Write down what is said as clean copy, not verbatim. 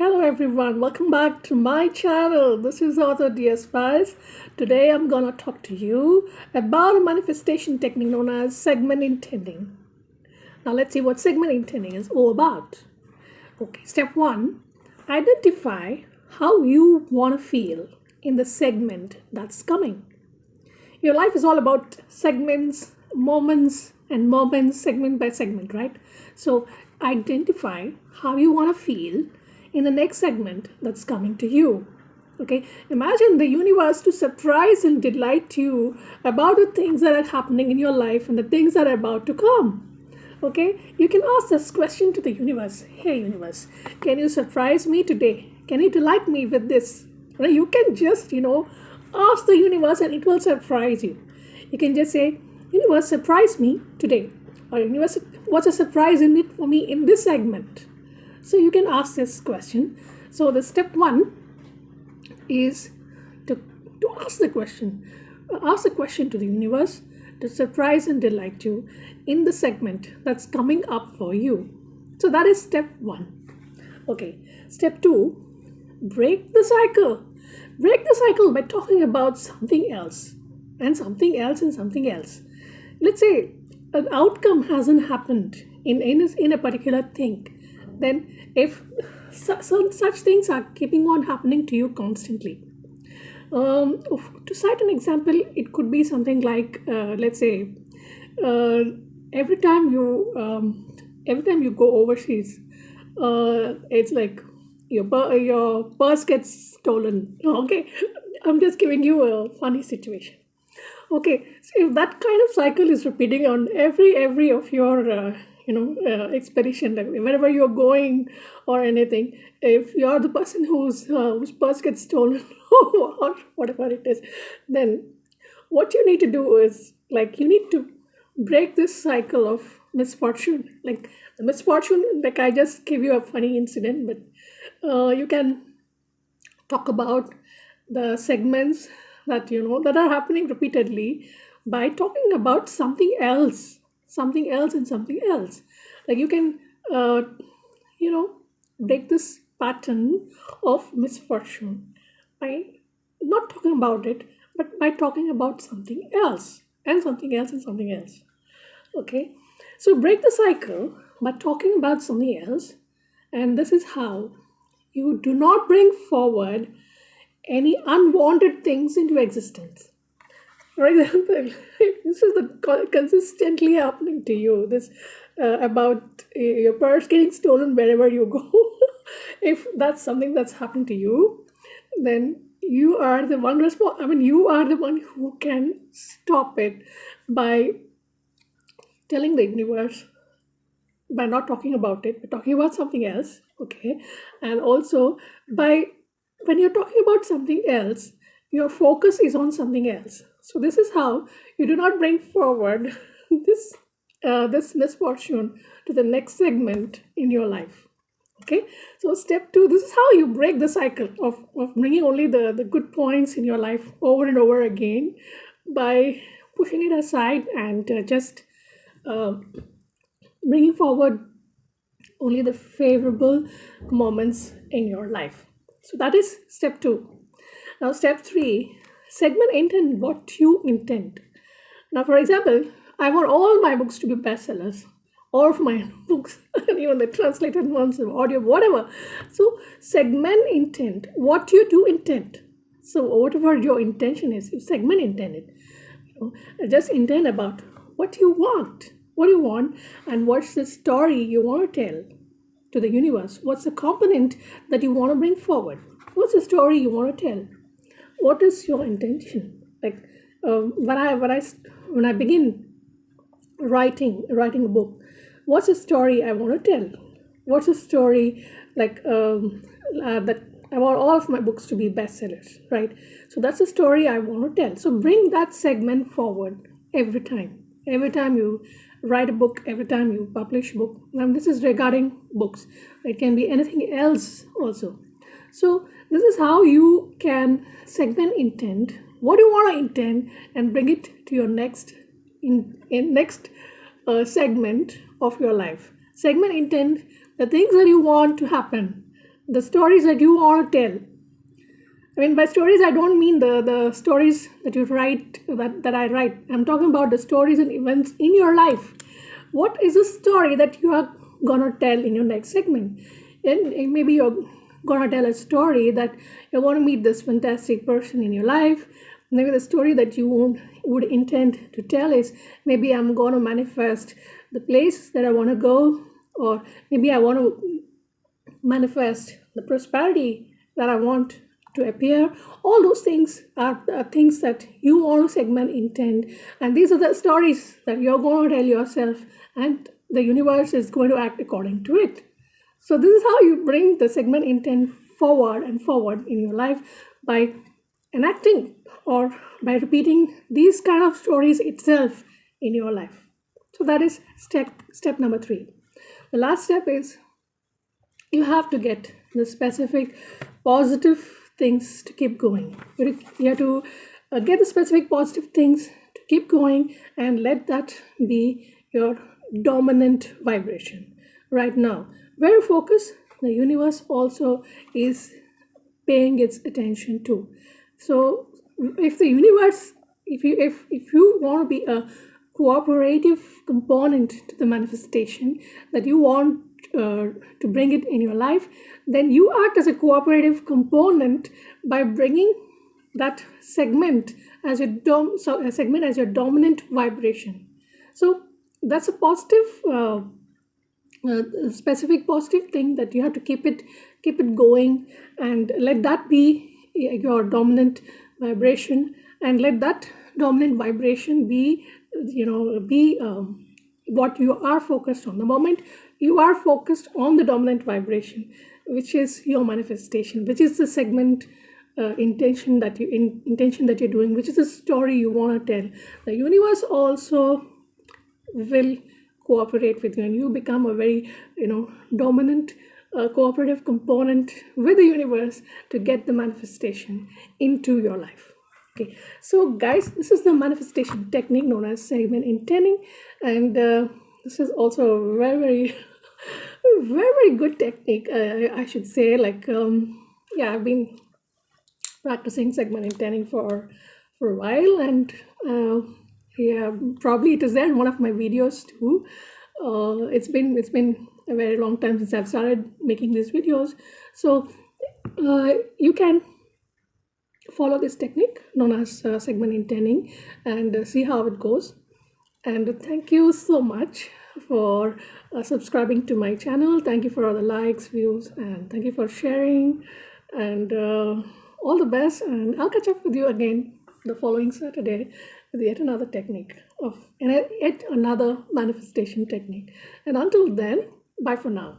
Hello everyone, welcome back to my channel. This is author DS Spice. Today I'm gonna talk to you about a manifestation technique known as segment intending. Now let's see what segment intending is all about. Okay, step 1, identify how you want to feel in the segment that's coming. Your life is all about segments, moments, segment by segment, right? So identify how you want to feel in the next segment that's coming to you. Okay, imagine the universe to surprise and delight you about the things that are happening in your life and the things that are about to come. Okay, you can ask this question to the universe. Hey universe, can you surprise me today? Can you delight me with this? You can just ask the universe and it will surprise you. You can just say, universe, surprise me today, or universe, what's a surprise in it for me in this segment? So you can ask this question. So the step 1 is to ask the question. Ask the question to the universe to surprise and delight you in the segment that's coming up for you. So that is step 1. Okay, step 2, break the cycle. Break the cycle by talking about something else and something else and something else. Let's say an outcome hasn't happened in a particular thing. Then if such things are keeping on happening to you constantly. To cite an example, it could be something like, let's say, every time you go overseas, it's like your purse gets stolen. Okay, I'm just giving you a funny situation. Okay, so if that kind of cycle is repeating on every of your expedition, like wherever you're going or anything, if you're the person whose purse gets stolen or whatever it is, then what you need to do is, like, you need to break this cycle of misfortune. Like the misfortune, like I just gave you a funny incident, but you can talk about the segments that are happening repeatedly by talking about something else and something else. Like you can break this pattern of misfortune by not talking about it, but by talking about something else and something else and something else. Okay, so break the cycle by talking about something else, and this is how you do not bring forward any unwanted things into existence. For example, if this is consistently happening to you, this about your purse getting stolen wherever you go, if that's something that's happened to you, then you are the one you are the one who can stop it by telling the universe, by not talking about it, but talking about something else. Okay, and also by when you're talking about something else, your focus is on something else. So this is how you do not bring forward this misfortune to the next segment in your life. Okay, so step 2, this is how you break the cycle of bringing only the good points in your life over and over again by pushing it aside and just bringing forward only the favorable moments in your life. So that is step 2. Now step 3, segment intend what you intend. Now, for example, I want all my books to be bestsellers. All of my books, even the translated ones, audio, whatever. So segment intent what you do intend. So whatever your intention is, you segment intend it. Just intend about what you want. What do you want, and what's the story you want to tell to the universe? What's the component that you want to bring forward? What's the story you want to tell? What is your intention? Like when I begin writing a book, what's the story I want to tell? What's the story that I want all of my books to be bestsellers, right? So that's the story I want to tell. So bring that segment forward every time. Every time you write a book, every time you publish a book. And this is regarding books. It can be anything else also. So this is how you can segment intent. What do you want to intend and bring it to your next segment of your life. Segment intent the things that you want to happen, the stories that you want to tell. I mean, by stories, I don't mean the stories that you write, that I write. I'm talking about the stories and events in your life. What is a story that you are going to tell in your next segment? And maybe you're going to tell a story that you're going to meet this fantastic person in your life. Maybe the story that you would intend to tell is, maybe I'm going to manifest the place that I want to go, or maybe I want to manifest the prosperity that I want to appear. All those things are things that you want to segment intent, and these are the stories that you're going to tell yourself, and the universe is going to act according to it. So this is how you bring the segment intent forward and forward in your life, by enacting or by repeating these kind of stories itself in your life. So that is step number 3. The last step is, you have to get the specific positive things to keep going. You have to get the specific positive things to keep going, and let that be your dominant vibration. Right now, where you focus, the universe also is paying its attention to. So if the universe, if you want to be a cooperative component to the manifestation that you want to bring it in your life, then you act as a cooperative component by bringing that segment as your segment as your dominant vibration. So that's a positive, specific positive thing that you have to keep it going, and let that be your dominant vibration, and let that dominant vibration be what you are focused on. The moment you are focused on the dominant vibration, which is your manifestation, which is the segment intention that you're doing, which is the story you want to tell, the universe also will cooperate with you, and you become a very dominant cooperative component with the universe to get the manifestation into your life. Okay, so guys, this is the manifestation technique known as segment intending, and this is also a very very very very good technique, I should say. Yeah, I've been practicing segment intending for a while, and yeah, probably it is there in one of my videos too. It's been a very long time since I've started making these videos, so you can follow this technique known as segment intending, and see how it goes. And thank you so much for subscribing to my channel. Thank you for all the likes, views, and thank you for sharing, and all the best. And I'll catch up with you again the following Saturday with yet another technique of yet another manifestation technique. And until then, bye for now.